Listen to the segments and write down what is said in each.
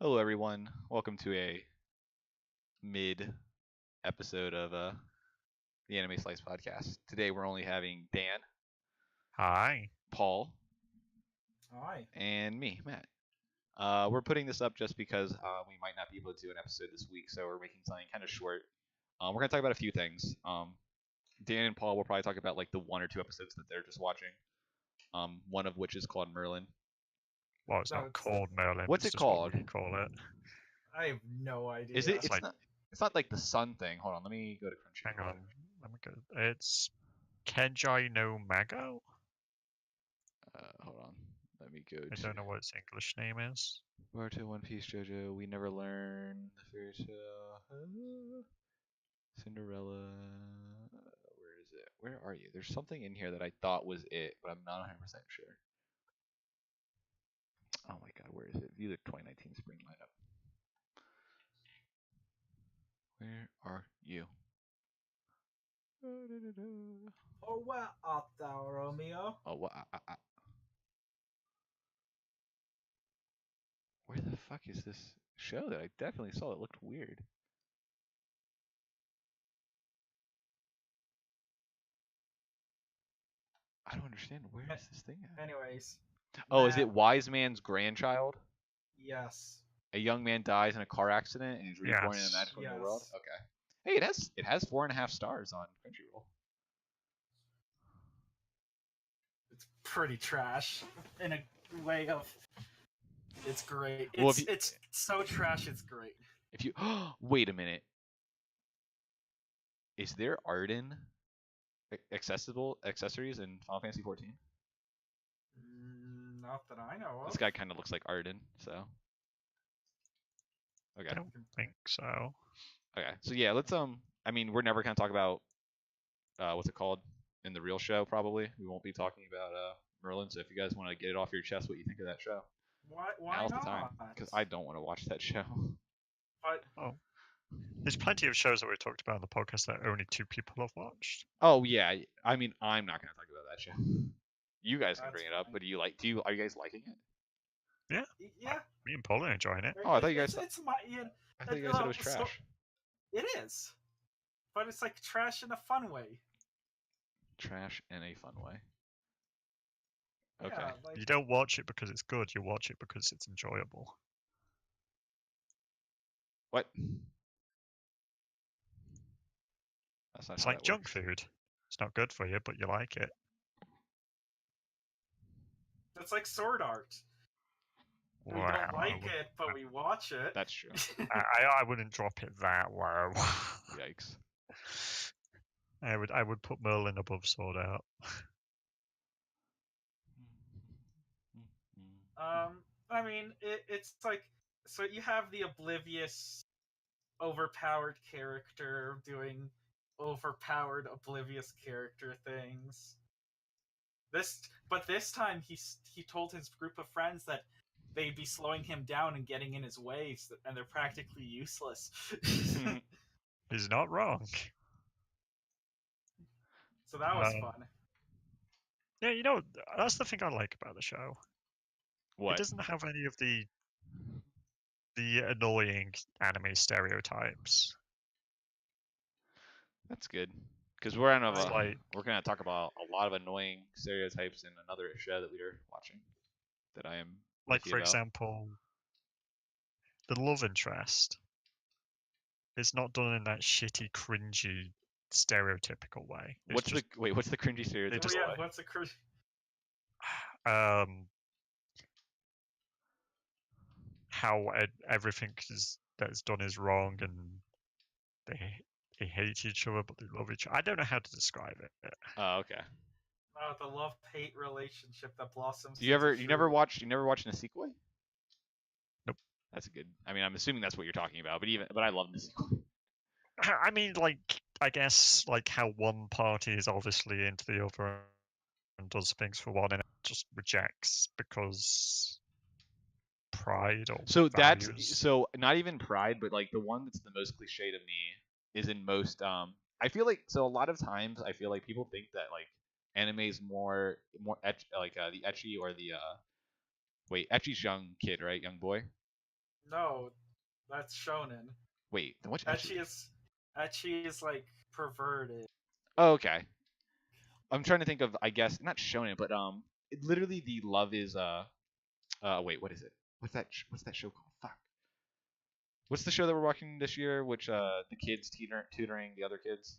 Hello, everyone. Welcome to a mid episode of the Anime Slice podcast. Today, we're only having Dan, Hi. Paul, Hi. and me, Matt. We're putting this up just because we might not be able to do an episode this week, so we're making something kind of short. We're gonna talk about a few things. Dan and Paul will probably talk about like the one or two episodes that they're just watching. One of which is called Merlin. Well, it's No, not it's- called Merlin. What's it's it just what called? we call it. I have no idea. Is it? It's It's like- not. It's not like the sun thing. Hold on, let me go to Crunchyroll. Hang on. Let me go. It's Kenjai no Mago. Hold on. Let me go I to don't know what its English name is. Naruto, One Piece, JoJo, We Never Learn, The Fairy Tale, Cinderella. Where is it? Where are you? There's something in here that I thought was it, but I'm not 100% sure. Oh my god, where is it? View the 2019 spring lineup. Where are you? Oh, where art thou, Romeo? Oh, what? Where the fuck is this show that I definitely saw? It looked weird. I don't understand. Where is this thing at? Anyways. Oh, is Matt, it Wise Man's Grandchild? Yes. A young man dies in a car accident and is reborn in a Yes. magical new world. Yes. Okay. Hey, it has 4.5 stars on Crunchyroll. It's pretty trash in a way of. It's great. It's, Well, if you- it's so trash, it's great. If you wait a minute, is there Arden accessible accessories in Final Fantasy 14? Not that I know of. This guy kind of looks like Arden, so. Okay. I don't think so. Okay. So yeah, let's I mean, we're never gonna talk about what's it called in the real show. Probably we won't be talking about Merlin. So if you guys want to get it off your chest, what you think of that show, Why now's not? the time. Because I don't want to watch that show. But There's plenty of shows that we've talked about on the podcast that only 2 people have watched. Oh yeah, I mean, I'm not gonna talk about that show. You guys can That's bring it up, fine. but are you guys liking it? yeah. Me and Paul are enjoying it. Oh, I thought you guys. It's my. I thought you guys said it was so- trash. It is. But it's like trash in a fun way. Trash in a fun way. Okay. Yeah, like, You don't watch it because it's good. You watch it because it's enjoyable. What? That's not It's how like that junk works. food. It's not good for you, but you like it. it's like sword art. We Wow, don't I like would- it, but we watch it. That's true. I wouldn't drop it that low. Yikes. I would put Merlin above Sword Art. I mean, it's like, so you have the oblivious, overpowered character doing overpowered, oblivious character things. But this time he told his group of friends that they'd be slowing him down and getting in his way, and they're practically useless. He's not wrong. So that was Um, fun. Yeah, you know, that's the thing I like about the show. What? It doesn't have any of the annoying anime stereotypes. That's good. Because we're on It's like- we're gonna talk about a lot of annoying stereotypes in another show that we are watching. That I am Like, with you for about. example, the love interest. It's not done in that shitty, cringy, stereotypical way. It's What's just, the what's the cringy stereotype? just- Oh, yeah, way? what's a how everything that's done is wrong, and they hate each other but they love each other. I don't know how to describe it. Oh, okay. the love-hate relationship that blossoms. Do you into never fruit. watched Nisekoi? Nope. That's a good. I mean, I'm assuming that's what you're talking about, but I love Nisekoi. I mean, like, I guess, like, how one party is obviously into the other and does things for one and just rejects because pride or So that's values. so not even Pride, but like the one that's the most cliche to me is in most. I feel like so a lot of times I feel like people think that like anime is more the ecchi or the wait, ecchi's young kid, right? Young boy. No, that's shonen. Wait, then what's Ecchi is like perverted. Oh, okay. I'm trying to think of, I guess, not shonen, but literally the love is wait, what is it? What's that show called? Fuck. What's the show that we're watching this year? Which the kids tutoring the other kids?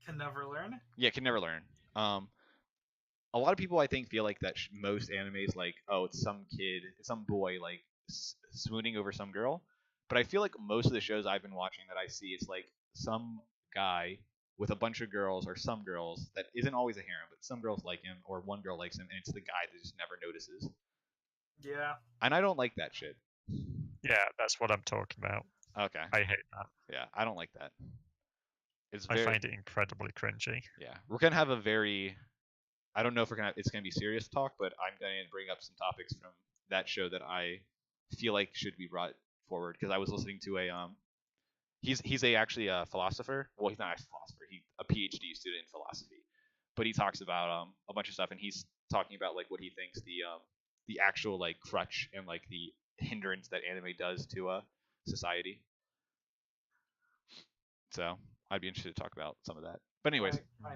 Can never learn. Yeah, Can Never Learn. A lot of people I think feel like that most animes like, oh, it's some kid, it's some boy like swooning over some girl. But I feel like most of the shows I've been watching that I see, it's like some guy with a bunch of girls or some girls that isn't always a harem, but some girls like him or one girl likes him, and it's the guy that just never notices. Yeah. And I don't like that shit. Yeah, that's what I'm talking about. Okay. I hate that. Yeah, I don't like that. I find it incredibly cringy. Yeah, we're gonna have a very. I don't know if it's gonna be serious talk, but I'm gonna bring up some topics from that show that I feel like should be brought forward because I was listening to a he's actually a philosopher. Well, he's not actually a philosopher. He's a PhD student in philosophy, but he talks about a bunch of stuff, and he's talking about like what he thinks the actual like crutch and like the hindrance that anime does to society. So I'd be interested to talk about some of that. But anyways, I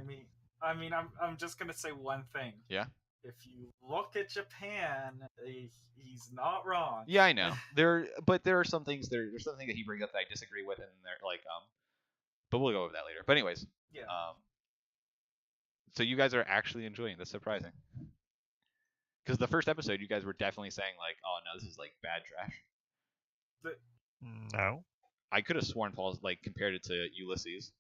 mean, I'm just gonna say one thing. Yeah. If you look at Japan, he's not wrong. Yeah, I know. But there are some things there's something that he brings up that I disagree with, and they're like but we'll go over that later. But anyways, Yeah. So you guys are actually enjoying this. Surprising. Because the first episode, you guys were definitely saying like, "Oh no, this is like bad trash." No. I could have sworn Paul's like compared it to Ulysses.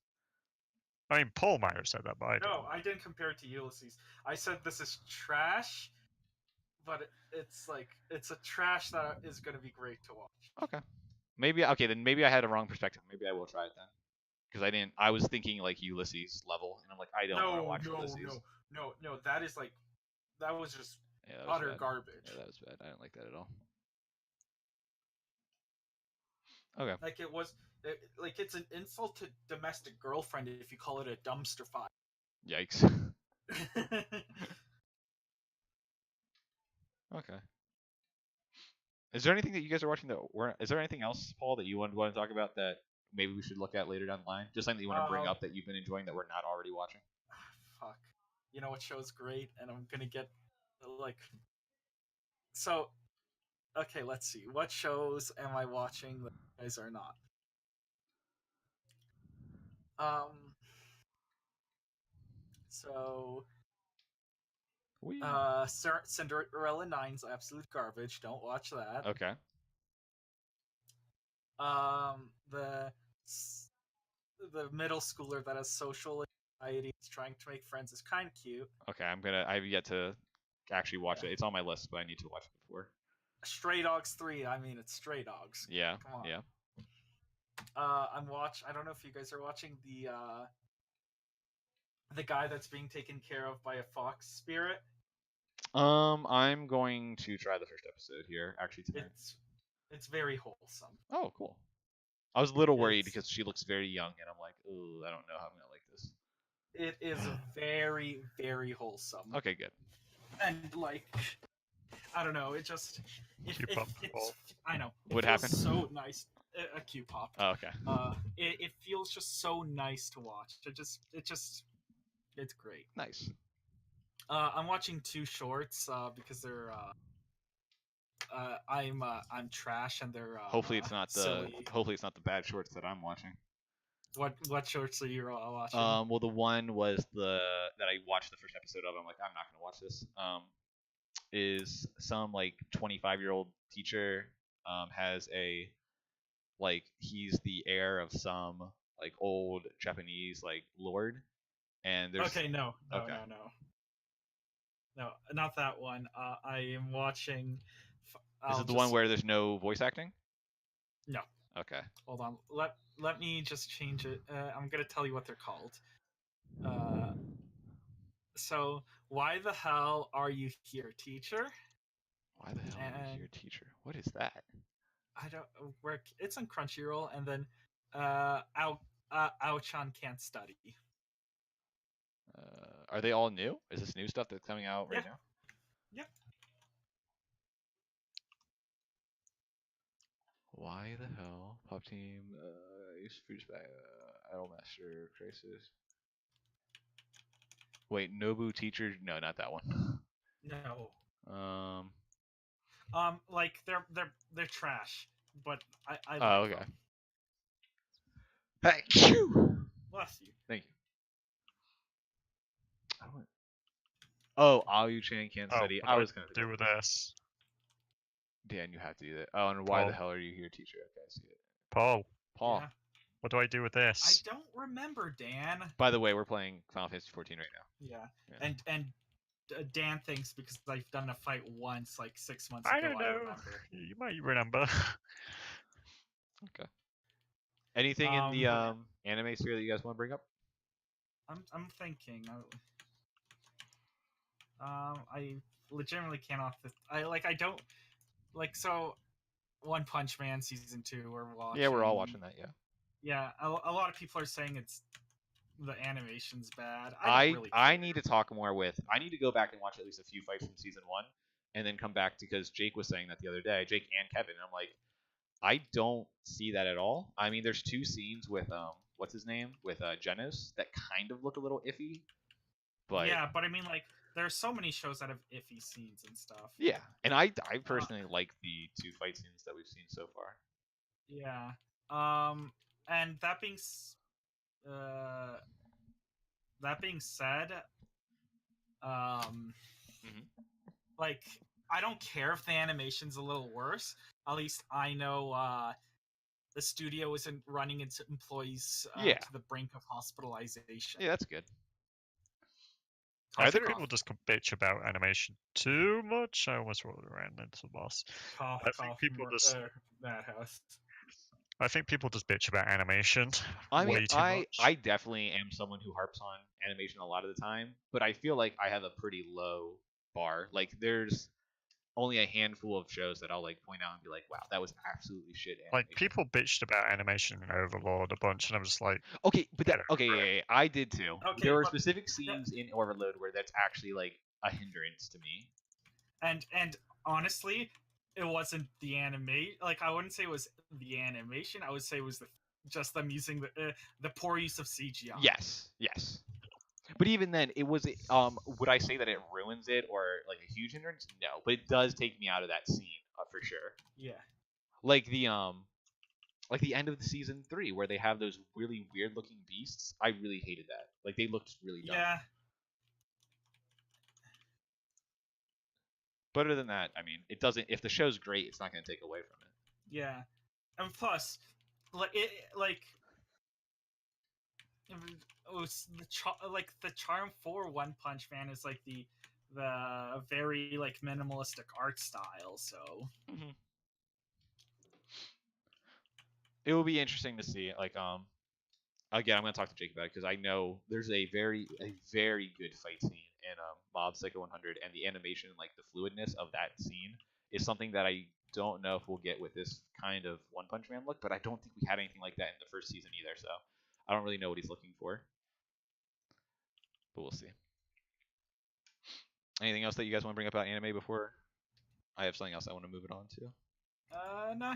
I mean, Paul might have said that, but I didn't. No, I didn't compare it to Ulysses. I said this is trash, but it's a trash that is going to be great to watch. Okay. Maybe then maybe I had a wrong perspective. Maybe I will try it then. Because I was thinking like Ulysses level, and I'm like, I don't want to watch Ulysses. No, that was just that was utter bad. garbage. Yeah, that was bad. I didn't like that at all. Okay. Like it's an insult to domestic girlfriend if you call it a dumpster fire. Yikes. Okay. Is there anything that you guys are watching is there anything else, Paul, that you want to talk about that maybe we should look at later down the line? Just something that you want to bring up that you've been enjoying that we're not already watching? Fuck. You know what show's great, and I'm gonna get like. So, okay, let's see. What shows am I watching that you guys are not? So. Cinderella 9's absolute garbage. Don't watch that. Okay. The middle schooler that has social anxiety is trying to make friends is kind of cute. Okay, I've yet to actually watch it. It's on my list, but I need to watch it before. Stray Dogs 3. I mean, it's Stray Dogs. Yeah. Come on. Yeah. I don't know if you guys are watching the guy that's being taken care of by a fox spirit. I'm going to try the first episode here actually tonight. It's very wholesome. Oh, cool. I was a little worried because she looks very young, and I'm like, ooh, I don't know how I'm gonna like this. It is very, very wholesome. Okay, good. And like, I don't know, it just it's I know. What happened? So nice. A Q pop. Oh, okay. It feels just so nice to watch. It's great. Nice. I'm watching 2 shorts because they're I'm trash and they're hopefully it's not silly. Hopefully it's not the bad shorts that I'm watching. What shorts are you watching? Well, the one was that I watched the first episode of. I'm like, I'm not gonna watch this. Is some like 25-year-old teacher has a like he's the heir of some like old Japanese like lord, and there's no, not that one. I am watching. Is it the one where there's no voice acting? No. Okay. Hold on. Let me just change it. I'm gonna tell you what they're called. So why the hell are you here, teacher? Why the hell are you here, teacher? What is that? I don't work. It's on Crunchyroll, and then Ao-chan can't study. Are they all new? Is this new stuff that's coming out right now? Yeah. Why the hell? Pop Team, Fruits by Idolmaster Crisis. Wait, Nobu Teacher? No, not that one. No. Um. Like they're trash, but I Oh, like okay. them. Hey, shoo! Bless you. Thank you. I don't- Oh, Ayu-chan Kansas Oh, City. what I do was gonna do with this? Dan, you have to do that. Oh, and why the Paul. hell are you here, teacher? Okay, I see it. Paul, Paul. Yeah. what do I do with I this? don't remember, Dan. By the way, we're playing Final Fantasy 14 right now. Yeah. Yeah. And Dan thinks because I've done a fight once, like 6 months I ago. don't I know. remember. You might remember. Okay. Anything in the but anime sphere that you guys want to bring up? I'm thinking. I legitimately cannot. I don't like so. One Punch Man season 2. We're watching. Yeah, we're all watching that. Yeah. Yeah, a lot of people are saying it's the animation's bad. I don't really I care. need to talk more with. I need to go back and watch at least a few fights from season 1, and then come back because Jake was saying that the other day. Jake and Kevin. And I'm like, I don't see that at all. I mean, there's 2 scenes with what's his name with Genos that kind of look a little iffy, but Yeah, but I mean, like, there are so many shows that have iffy scenes and stuff. yeah. And I personally like the 2 fight scenes that we've seen so far. Yeah. And that being said, Mhm. like, I don't care if the animation's a little worse. At least I know the studio isn't running its employees Yeah. to the brink of hospitalization. Yeah, that's good. I Are think there- people just bitch about animation too much. I almost rolled around into the boss. Cough, I think cough, people just- Madhouse. I think people just bitch about animation I mean, way too much. I definitely am someone who harps on animation a lot of the time, but I feel like I have a pretty low bar. Like, there's only a handful of shows that I'll like point out and be like, "Wow, that was absolutely shit." Animation. Like people bitched about animation in Overlord a bunch, and I'm just like, Okay, but that Yeah. okay, yeah, I did too. Okay, There were but- specific scenes in Overload where that's actually like a hindrance to me. And honestly, it wasn't the anime. Like, I wouldn't say it was the animation. I would say it was just them using the poor use of CGI. Yes. But even then, it was. Would I say that it ruins it or like a huge hindrance? No, but it does take me out of that scene for sure. Yeah. Like the end of the season 3 where they have those really weird looking beasts. I really hated that. Like, they looked really dumb. Yeah. But other than that, I mean, it doesn't. If the show's great, it's not going to take away from it. Yeah. And plus, it was the charm for One Punch Man is like the very like minimalistic art style. So It will be interesting to see. Like, again, I'm going to talk to Jake about it because I know there's a very good fight scene in Mob Psycho 100, and the animation, like the fluidness of that scene, is something that I don't know if we'll get with this kind of One Punch Man look. But I don't think we had anything like that in the first season either, so I don't really know what he's looking for. But we'll see. Anything else that you guys want to bring up about anime before I have something else I want to move it on to? no,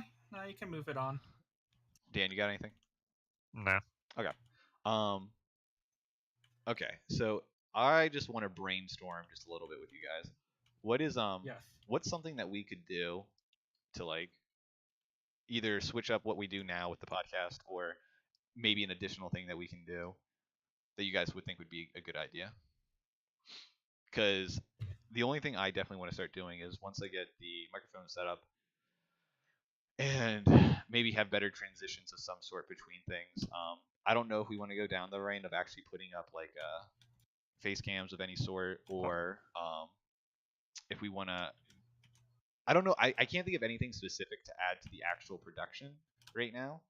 you can move it on. Dan, you got anything? no. Okay, so I just want to brainstorm just a little bit with you guys. What is Yes. what's something that we could do to like either switch up what we do now with the podcast or maybe an additional thing that we can do that you guys would think would be a good idea? Because the only thing I definitely want to start doing is once I get the microphone set up and maybe have better transitions of some sort between things. I don't know if we want to go down the lane of actually putting up like face cams of any sort, or if we want to. I don't know. I can't think of anything specific to add to the actual production right now,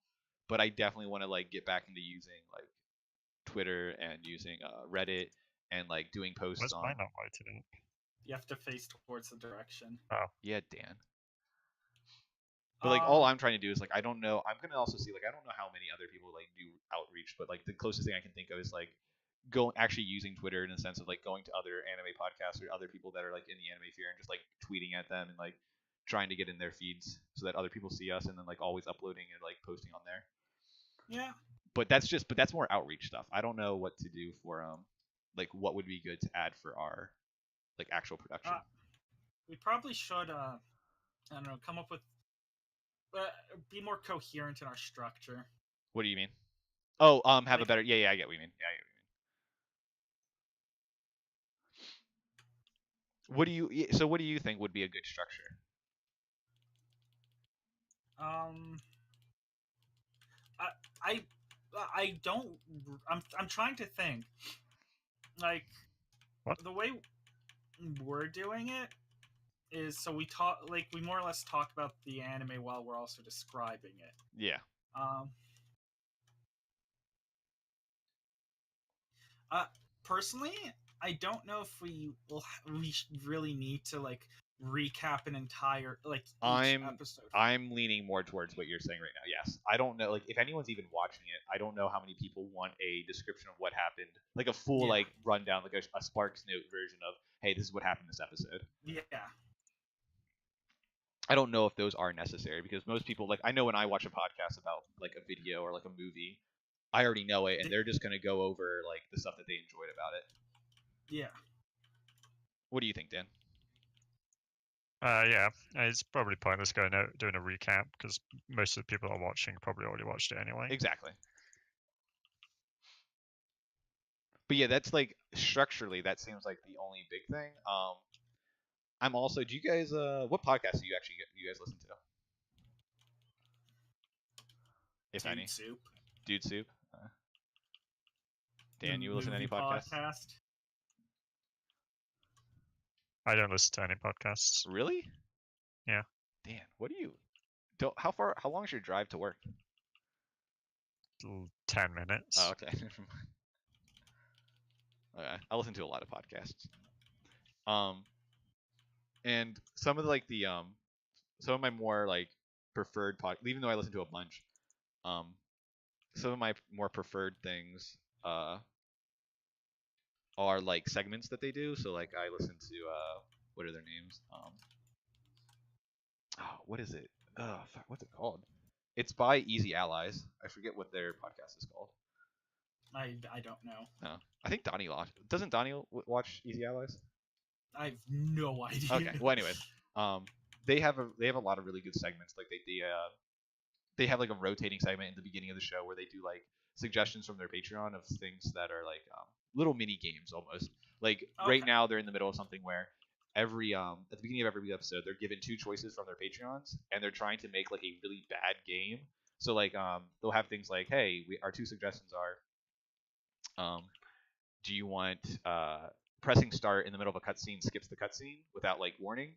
but I definitely want to like get back into using like Twitter and using Reddit and like doing posts Where's on. mine not lighted up? You have to face towards the direction. Yeah, Dan. But like all I'm trying to do is like I don't know. I'm gonna also see like I don't know how many other people like do outreach, but like the closest thing I can think of is like actually using Twitter in a sense of like going to other anime podcasts or other people that are like in the anime sphere and just like tweeting at them and like trying to get in their feeds so that other people see us, and then like always uploading and like posting on there. Yeah. But that's more outreach stuff. I don't know what to do for like what would be good to add for our like actual production. We probably should I don't know, come up with be more coherent in our structure. What do you mean? Oh, have a Like- better. Yeah, I get what you mean. Yeah, I get what you mean. So what do you think would be a good structure? I don't. I'm trying to think. Like, What? the way we're doing it is so we more or less talk about the anime while we're also describing it. Yeah. Personally, I don't know if we really need to like recap an entire like each episode. I'm leaning more towards what you're saying right now. Yes, I don't know, like if anyone's even watching it, I don't know how many people want a description of what happened, like a full like rundown, like a Sparks Note version of, hey, this is what happened this episode. Yeah. I don't know if those are necessary because most people, like I know when I watch a podcast about like a video or like a movie, I already know it and they're just gonna go over like the stuff that they enjoyed about it. Yeah. What do you think, Dan? Yeah, it's probably pointless doing a recap because most of the people that are watching probably already watched it anyway. Exactly. But yeah, that's like structurally, that seems like the only big thing. I'm also. Do you guys? What podcast do you guys listen to? If Dude any. Soup. Dude Soup. Dan, The you listen to any movie podcasts? podcast? I don't listen to any podcasts. Really? Yeah. Dan, what do you? How long is your drive to work? 10 minutes. Oh, okay. Okay. I listen to a lot of podcasts. And some of some of my more like preferred even though I listen to a bunch, some of my more preferred things are like segments that they do. So like I listen to what are their names? What is it? What's it called? It's by Easy Allies. I forget what their podcast is called. I don't know. No, I think Donnie doesn't Donnie watch Easy Allies? I have no idea. Okay. Well, anyways, they have a lot of really good segments. Like they have like a rotating segment in the beginning of the show where they do like suggestions from their Patreon of things that are like little mini games almost. Like right now they're in the middle of something where at the beginning of every episode they're given 2 choices from their Patreons and they're trying to make like a really bad game. So like they'll have things like, hey, our 2 suggestions are do you want pressing start in the middle of a cutscene skips the cutscene without like warning,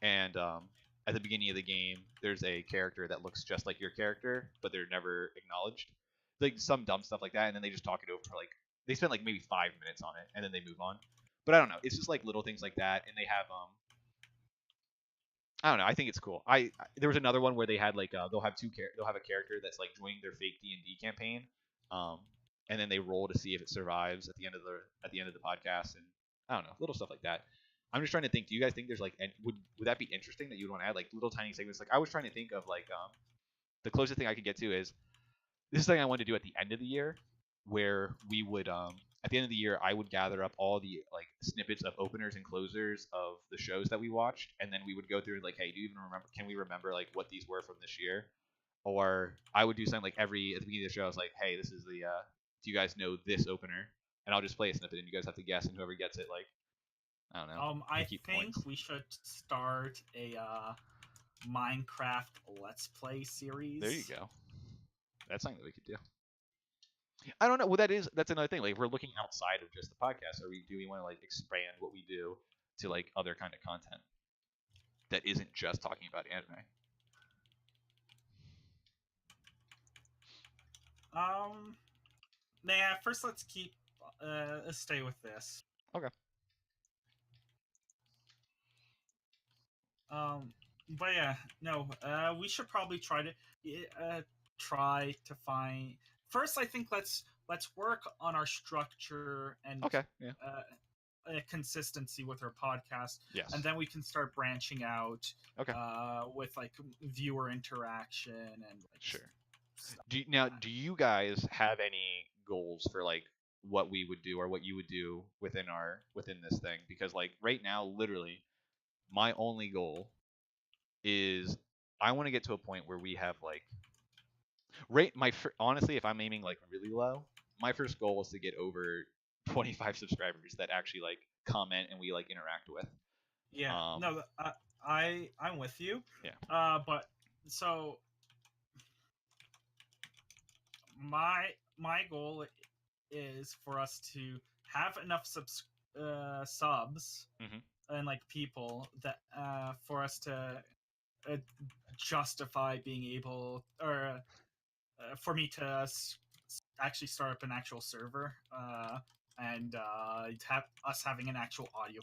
and at the beginning of the game there's a character that looks just like your character but they're never acknowledged, like some dumb stuff like that, and then they just talk it over for like they spend like maybe 5 minutes on it and then they move on. But I don't know, it's just like little things like that, and they have I don't know, I think it's cool. There was another one where they had like they'll have a character that's like joining their fake D&D campaign, and then they roll to see if it survives at the end of the podcast, and I don't know, little stuff like that. I'm just trying to think. Do you guys think there's like, and would that be interesting that you'd want to add like little tiny segments? Like I was trying to think of like the closest thing I could get to is this is something I wanted to do at the end of the year, where we would at the end of the year I would gather up all the like snippets of openers and closers of the shows that we watched, and then we would go through like, hey, do you even remember? Can we remember like what these were from this year? Or I would do something like at the beginning of the show I was like, hey, this is the do you guys know this opener? And I'll just play a snippet and you guys have to guess, and whoever gets it, like, I don't know. I think we should start a Minecraft Let's Play series. There you go. That's something that we could do. I don't know. Well, that's another thing. Like, if we're looking outside of just the podcast, do we want to like expand what we do to like other kind of content that isn't just talking about anime? Nah. First, let's stay with this. Okay. But yeah, no. We should probably try to find. First, I think let's work on our structure and okay. Yeah. a consistency with our podcast, Yes. and then we can start branching out. Okay. With like viewer interaction and like Sure. stuff Do like now, that. do you guys have any goals for like what we would do or what you would do within this thing? Because like right now, literally, my only goal is I want to get to a point where we have like honestly, if I'm aiming like really low, my first goal is to get over 25 subscribers that actually like comment and we like interact with. Yeah, Um, no, I'm with you. Yeah. But so my goal is for us to have enough subs Mhm. and like people that for us to uh, justify being able or for me to actually start up an actual server and have us having an actual audio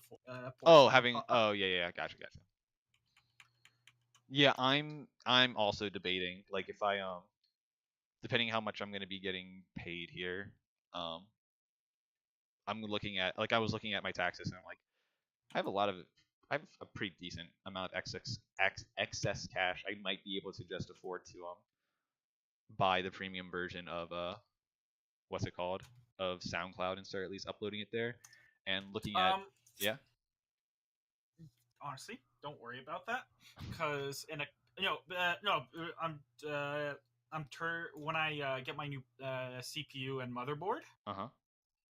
Oh, portion. oh yeah, gotcha. Yeah, I'm also debating like if I depending how much I'm gonna be getting paid here, um I'm looking at like I was looking at my taxes and I'm like I have a pretty decent amount of excess cash. I might be able to just afford to buy the premium version of what's it called, of SoundCloud, and start at least uploading it there. And looking at yeah. Honestly, don't worry about that because in a no when I get my new CPU and motherboard, Uh-huh.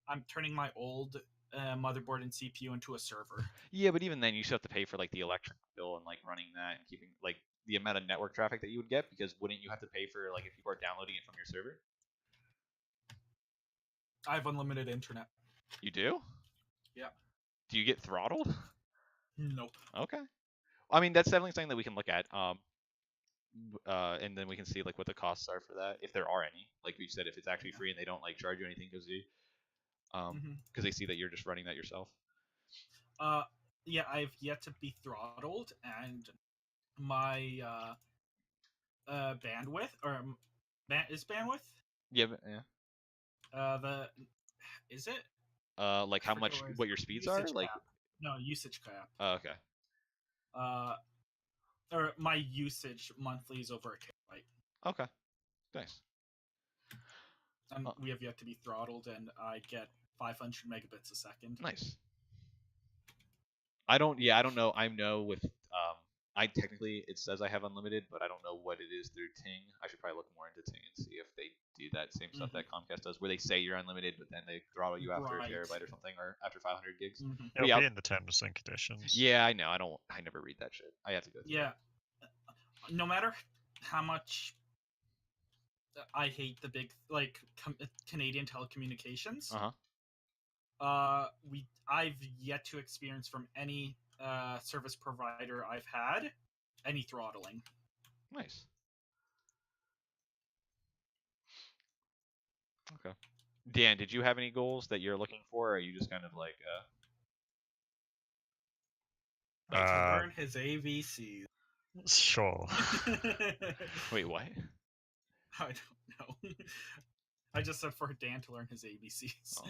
I'm turning my old motherboard and CPU into a server. Yeah, but even then you still have to pay for like the electric bill and like running that and keeping like the amount of network traffic that you would get, because wouldn't you have to pay for like if people are downloading it from your server? I have unlimited internet. You do? Yeah. Do you get throttled? Nope. Okay. I mean, that's definitely something that we can look at. And then we can see like what the costs are for that, if there are any. Like we said, if it's actually free and they don't like charge you anything because they see that you're just running that yourself. Yeah, I've yet to be throttled, and my bandwidth or is bandwidth Yeah, yeah. Is it Like how much, what your speeds are, usage like. cap. No, usage cap. Oh, okay. Or my usage monthly is over a terabyte. Okay. Nice. And we have yet to be throttled, and I get 500 megabits a second. Nice. I don't know. I know with I technically it says I have unlimited, but I don't know what it is through Ting. I should probably look more into Ting and see if they do that same stuff that Comcast does, where they say you're unlimited, but then they throttle you after a terabyte or something, or after 500 gigs. It'll be in the terms and conditions. Yeah, I know. I never read that shit. I have to go through. Yeah. No matter how much I hate the big Canadian telecommunications. I've yet to experience from any service provider I've had any throttling. Nice. Okay. Dan, did you have any goals that you're looking for, or are you just kind of like to learn his ABCs. Sure. Wait, what? I don't know. I just said for Dan to learn his ABCs. Oh.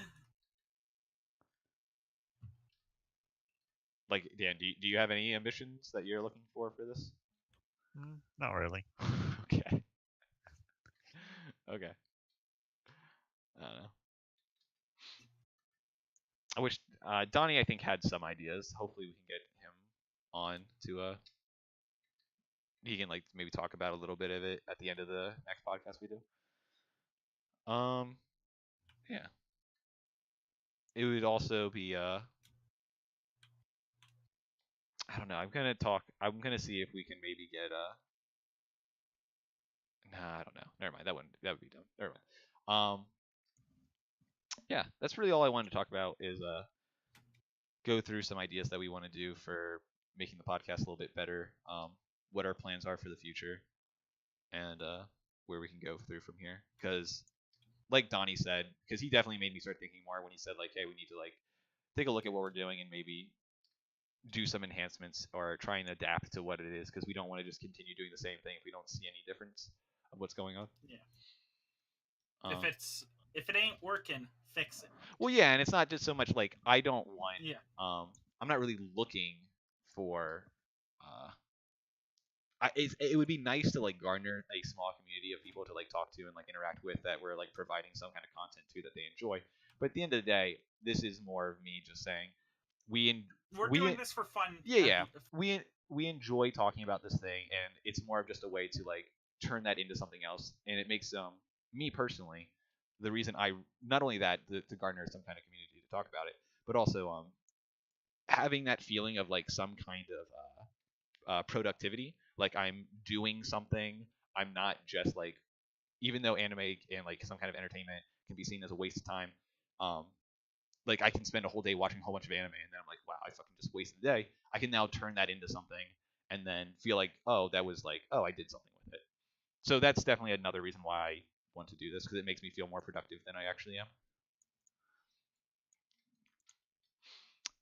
Like, Dan, do you have any ambitions that you're looking for this? Not really. Okay. Okay. I don't know. I wish Donnie, I think, had some ideas. Hopefully, we can get him on to he can like maybe talk about a little bit of it at the end of the next podcast we do. Yeah. It would also be I don't know. I'm gonna see if we can maybe get Nah, I don't know. Never mind. That would be dumb. Never mind. Yeah, that's really all I wanted to talk about is go through some ideas that we want to do for making the podcast a little bit better. What our plans are for the future, and where we can go through from here. Because, like Donnie said, because he definitely made me start thinking more when he said like, hey, we need to like take a look at what we're doing and maybe do some enhancements or try and adapt to what it is, because we don't want to just continue doing the same thing if we don't see any difference of what's going on. Yeah. If it's If it ain't working, fix it. Well, yeah, and it's not just so much like I don't want. Yeah. I'm not really looking for. It would be nice to like garner a small community of people to like talk to and like interact with that we're like providing some kind of content to that they enjoy. But at the end of the day, this is more of me just saying We're doing this for fun. yeah. We enjoy talking about this thing, and it's more of just a way to like turn that into something else, and it makes me personally the reason I not only that to garner some kind of community to talk about it, but also having that feeling of like some kind of productivity, like I'm doing something. I'm not just like, even though anime and like some kind of entertainment can be seen as a waste of time, like I can spend a whole day watching a whole bunch of anime and then I'm like, wow, I fucking just wasted the day. I can now turn that into something and then feel like, oh, that was like, oh, I did something with it. So that's definitely another reason why I want to do this, because it makes me feel more productive than I actually am.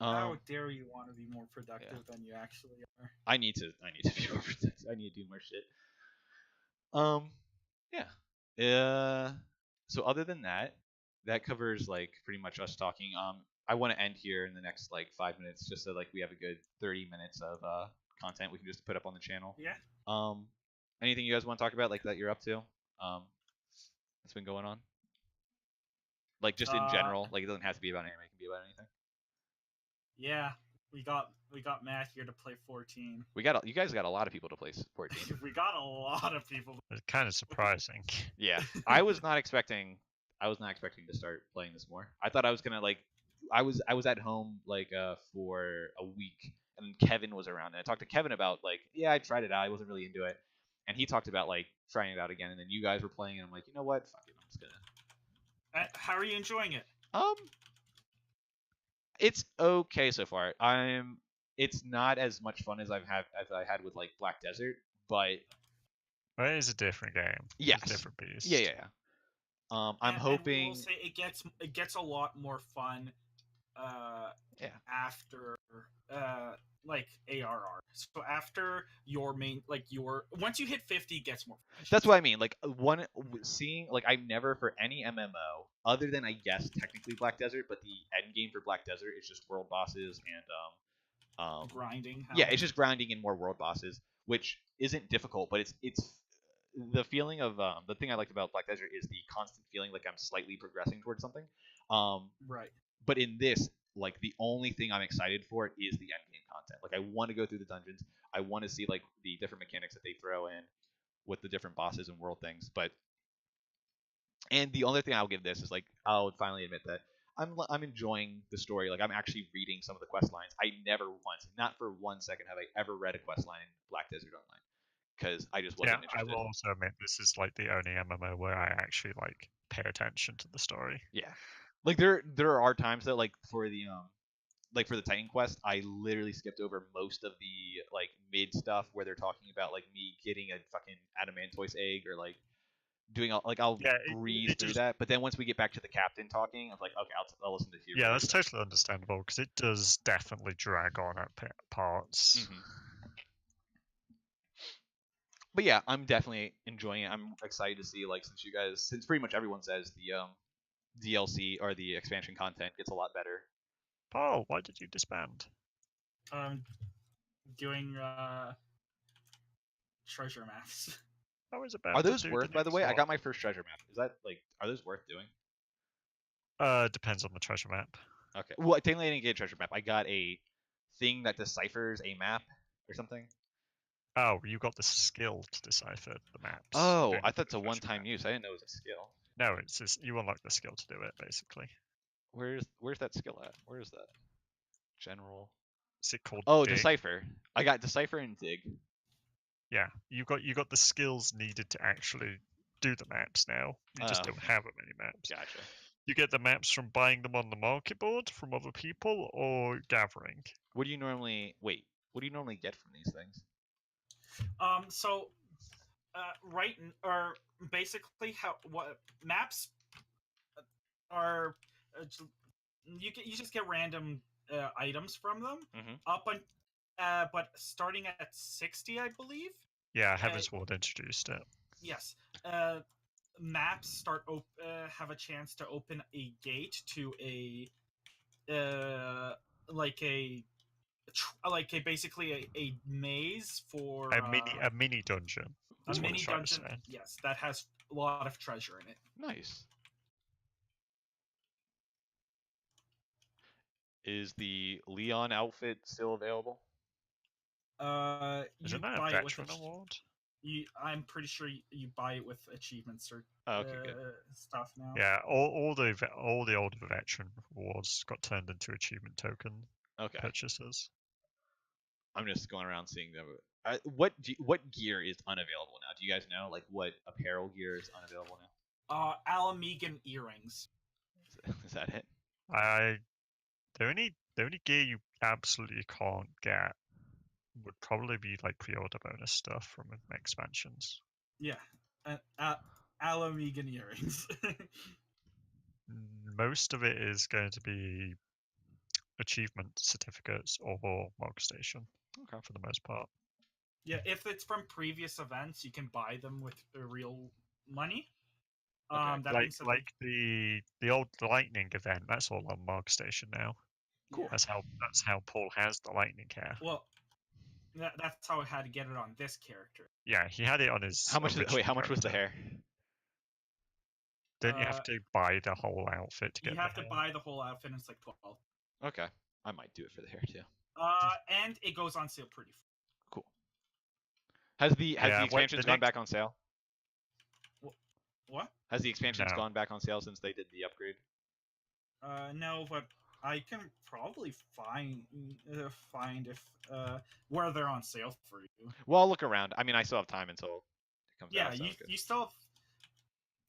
How dare you want to be more productive than you actually are? I need to be more productive. I need to do more shit. Yeah. So other than that, that covers like pretty much us talking. I want to end here in the next like 5 minutes, just so like we have a good 30 minutes of content we can just put up on the channel. Yeah. Anything you guys want to talk about, like that you're up to? That's been going on. Like just in general, like it doesn't have to be about anime. It can be about anything. Yeah, we got Matt here to play 14. You guys got a lot of people to play 14. We got a lot of people. It's kind of surprising. Yeah, I was not expecting to start playing this more. I thought I was gonna like, I was at home like for a week, and Kevin was around, and I talked to Kevin about like, yeah, I tried it out, I wasn't really into it, and he talked about like trying it out again, and then you guys were playing, and I'm like, you know what, fuck it, I'm just gonna. How are you enjoying it? It's okay so far. It's not as much fun as I had with like Black Desert, but it is a different game. Yes. It's a different beast. Yeah. I'm hoping. And we'll say it gets a lot more fun. After like ARR. So after your main once you hit 50, it gets more fun. That's what I mean. Like seeing like I've never for any MMO other than I guess technically Black Desert, but the end game for Black Desert is just world bosses and grinding. Yeah, it's just grinding and more world bosses, which isn't difficult, but it's the feeling of the thing I liked about Black Desert is the constant feeling like I'm slightly progressing towards something. Right. But in this, like the only thing I'm excited for is the end game content. Like I want to go through the dungeons. I want to see like the different mechanics that they throw in with the different bosses and world things. And the only thing I'll give this is like I'll finally admit that I'm enjoying the story. Like I'm actually reading some of the quest lines. I never once, not for 1 second, have I ever read a quest line in Black Desert Online because I just wasn't interested. I will also admit this is like the only MMO where I actually like pay attention to the story. Yeah. Like there are times that like for the Titan Quest, I literally skipped over most of the like mid stuff where they're talking about like me getting a fucking Adamantoise egg or like doing I'll breeze through that. But then once we get back to the captain talking, I was like, okay, I'll listen to you. Yeah, that's totally understandable because it does definitely drag on at parts. Mm-hmm. But yeah, I'm definitely enjoying it. I'm excited to see like since pretty much everyone says the DLC or the expansion content gets a lot better. Paul, why did you disband? Doing treasure maps. I was about. Are those worth? By the way, I got my first treasure map. Is that like? Are those worth doing? Depends on the treasure map. Okay. Well, technically I didn't get a treasure map. I got a thing that deciphers a map or something. Oh, you got the skill to decipher the maps. Oh, I thought it's a one-time use. I didn't know it was a skill. No, it's just, you unlock the skill to do it, basically. Where's that skill at? Where is that? General. Is it called? Oh, Dig? decipher. I got decipher and dig. Yeah, you got the skills needed to actually do the maps now. You just don't have many maps. Gotcha. You get the maps from buying them on the market board from other people or gathering. What do you normally get from these things? Basically what maps are, you just get random items from them. Mm-hmm. But starting at 60, I believe. Yeah, Heaven's Ward introduced it. Yes. maps have a chance to open a gate to like a basically a maze for A mini dungeon. a That's what mini it's trying to dungeon. say. Yes, that has a lot of treasure in it. Nice. Is the Leon outfit still available? Isn't that a buy it with veteran award? I'm pretty sure you buy it with achievements or Oh, okay, good. stuff now. Yeah, all the older veteran awards got turned into achievement token Okay. purchases. I'm just going around seeing them. What gear is unavailable now? Do you guys know? Like what apparel gear is unavailable now? Alamegan earrings. Is that it? The only gear you absolutely can't get would probably be like pre-order bonus stuff from expansions. Yeah, Alamegan earrings. Most of it is going to be achievement certificates or Mog Station. Okay. For the most part. Yeah, if it's from previous events, you can buy them with real money. Okay. Like the old Lightning event, that's all on Mog Station now. Cool. That's how Paul has the Lightning hair. Well, that's how I had to get it on this character. Yeah, he had it on his. How much? How much was the hair? Didn't you have to buy the whole outfit to get? You have to buy the whole outfit, and it's like 12. Okay, I might do it for the hair too. And it goes on sale pretty. Cool. Has the expansions gone back on sale? What? Has the expansions gone back on sale since they did the upgrade? No, but I can probably find if where they're on sale for you. Well, I'll look around. I mean, I still have time until it comes out. Yeah, you still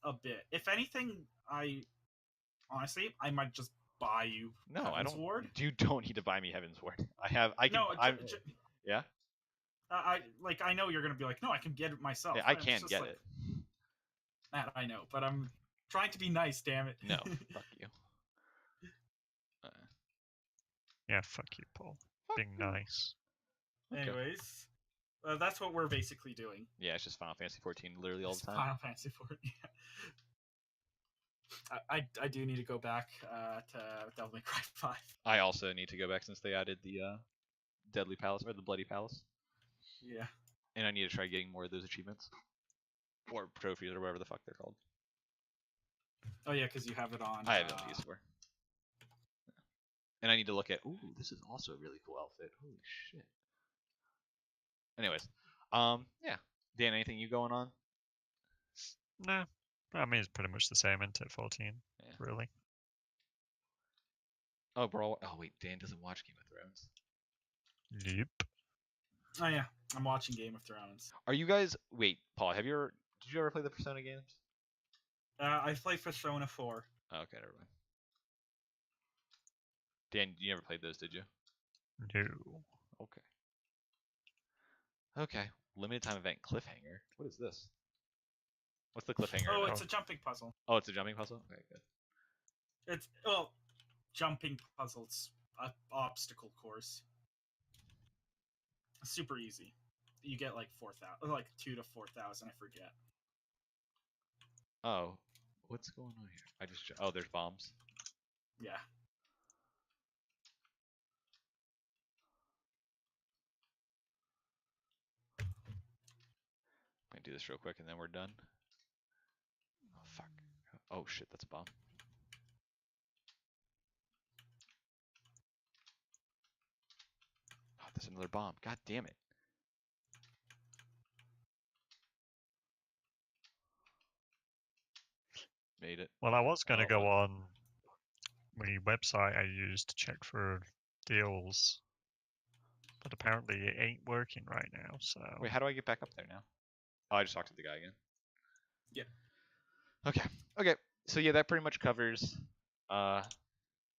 have a bit. If anything, I might just buy you. No, Heaven's I don't. Ward. You don't need to buy me Heaven's Ward. I can. Yeah. I know you're gonna be like, no, I can get it myself. Yeah, I can't get it. That I know, but I'm trying to be nice. Damn it. No, fuck you. Yeah, fuck you, Paul. Being nice. Okay. Anyways, that's what we're basically doing. Yeah, it's just Final Fantasy 14 literally all the time. Final Fantasy 14. Yeah. I do need to go back to Devil May Cry 5. I also need to go back since they added the Deadly Palace or the Bloody Palace. Yeah. And I need to try getting more of those achievements. Or trophies or whatever the fuck they're called. Oh yeah, because you have it on. I have it on PS4. And I need to look at. Ooh, this is also a really cool outfit. Holy shit. Anyways, yeah. Dan, anything you going on? No, I mean it's pretty much the same into 14. Yeah. Really. Oh, bro. Oh wait, Dan doesn't watch Game of Thrones. Nope. Oh yeah, I'm watching Game of Thrones. Are you guys? Wait, Paul. Did you ever play the Persona games? I played Persona 4. Oh, okay, never mind. Dan, you never played those, did you? No. Okay. Okay. Limited time event cliffhanger. What is this? What's the cliffhanger? Oh, it's a jumping puzzle. Oh, it's a jumping puzzle? Okay, good. It's jumping puzzles. Obstacle course. Super easy. You get like 4,000, like 2,000 to 4,000. I forget. Oh, what's going on here? Oh, there's bombs. Yeah. I'm gonna do this real quick and then we're done. Oh fuck. Oh shit, that's a bomb. Oh, there's another bomb. God damn it. Made it. Well, I was going to go on the website I used to check for deals, but apparently it ain't working right now, so... Wait, how do I get back up there now? Oh, I just talked to the guy again. Yeah. Okay. So yeah, that pretty much covers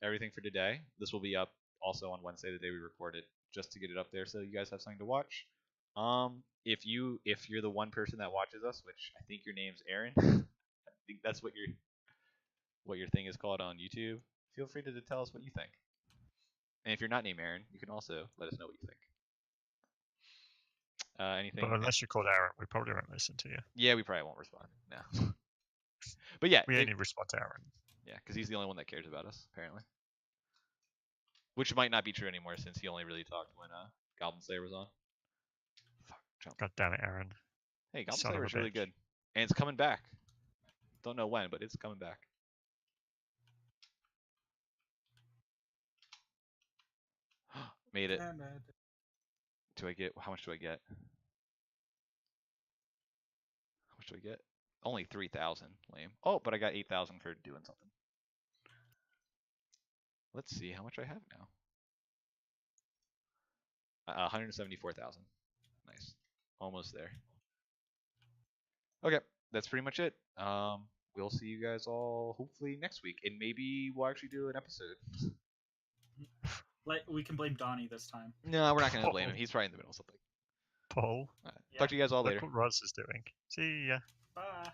everything for today. This will be up also on Wednesday, the day we record it, just to get it up there so you guys have something to watch. If you're the one person that watches us, which I think your name's Aaron, I think that's what your thing is called on YouTube. Feel free to tell us what you think. And if you're not named Aaron, you can also let us know what you think. Anything? But unless you're called Aaron, we probably won't listen to you. Yeah, we probably won't respond. No. But yeah, We only respond to Aaron. yeah, because he's the only one that cares about us apparently. Which might not be true anymore since he only really talked when Goblin Slayer was on. Fuck, jump. God damn it, Aaron. Hey, Goblin Son of Slayer a is really bitch. good, and it's coming back. Don't know when, but it's coming back. Made it. Damn it. Do I get? How much do I get? How much do I get? Only 3,000. Lame. Oh, but I got 8,000 for doing something. Let's see how much I have now. 174,000. Nice. Almost there. Okay, that's pretty much it. We'll see you guys all hopefully next week, and maybe we'll actually do an episode. We can blame Donnie this time. No, we're not gonna blame him. He's probably in the middle of something. Paul, Talk to you guys all look later. what Roz is doing. See ya. Bye.